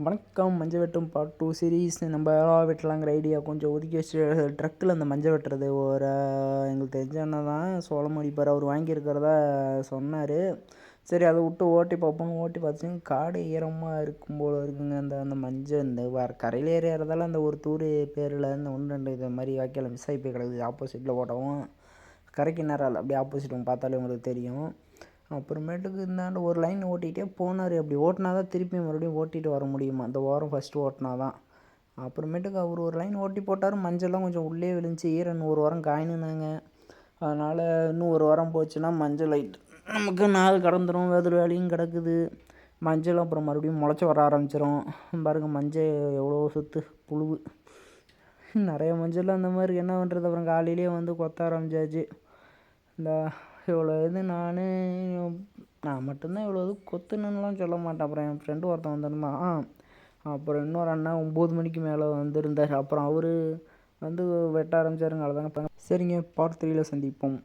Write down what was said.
வணக்கம். மஞ்சள் வெட்டும் பார்ட் 2 சீரீஸ் நம்ம வெட்டலாங்கிற ஐடியா கொஞ்சம் ஒதுக்கி வச்சு ட்ரக்கில் அந்த மஞ்சள் வெட்டுறது ஒரு எங்களுக்கு தெரிஞ்ச தான் சோளமடிப்பார் அவர் வாங்கியிருக்கிறதா சொன்னார். சரி அதை விட்டு ஓட்டி பார்ப்போம். ஓட்டி பார்த்துங்க காடு ஈரமாக இருக்கும் போல் இருக்குங்க. அந்த மஞ்சள் இந்த கரையில் ஏறிறதால அந்த ஒரு தூர் பேரில் இந்த 1-2 இது மாதிரி வாய்க்கால் மிஸ் ஆகி போய் கிடக்குது. ஆப்போசிட்டில் ஓட்டவும் கரைக்கு நேரம் அப்படியே ஆப்போசிட் பார்த்தாலே உங்களுக்கு தெரியும். அப்புறமேட்டுக்கு இந்தாண்டு ஒரு லைன் ஓட்டிகிட்டே போனார். அப்படி ஓட்டினா தான் திருப்பி மறுபடியும் ஓட்டிகிட்டு வர முடியுமா, அந்த ஓரம் ஃபஸ்ட்டு ஓட்டினா தான். அப்புறமேட்டுக்கு அவர் ஒரு லைன் ஓட்டி போட்டார். மஞ்சள்லாம் கொஞ்சம் உள்ளே விழுந்துச்சு. ஈரன் ஒரு வாரம் காயினுனாங்க. அதனால் இன்னும் ஒரு வாரம் போச்சுன்னா மஞ்சள் லைட் நமக்கு நாள் கடந்துடும். வெதிர் வேலையும் கிடக்குது. மஞ்சள் அப்புறம் மறுபடியும் முளைச்சி வர ஆரம்பிச்சிடும். பாருங்கள் மஞ்சள் எவ்வளோ சுற்று புழு நிறைய மஞ்சள் அந்த மாதிரி என்ன பண்ணுறது. அப்புறம் காலையிலேயே வந்து கொத்த ஆரம்பிச்சாச்சு. இந்த இவ்வளோ இது நான் மட்டும்தான் இவ்வளோ இது கொத்துணுன்னெலாம் சொல்ல மாட்டேன். அப்புறம் என் ஃப்ரெண்டு ஒருத்தன் வந்திருந்தான். அப்புறம் இன்னொரு அண்ணா 9 மணிக்கு மேலே வந்திருந்தார். அப்புறம் அவர் வந்து வெட்ட ஆரம்பிச்சாருங்க. அவ்வளோதாங்க. சரிங்க, பார்ட் 3ல் சந்திப்போம்.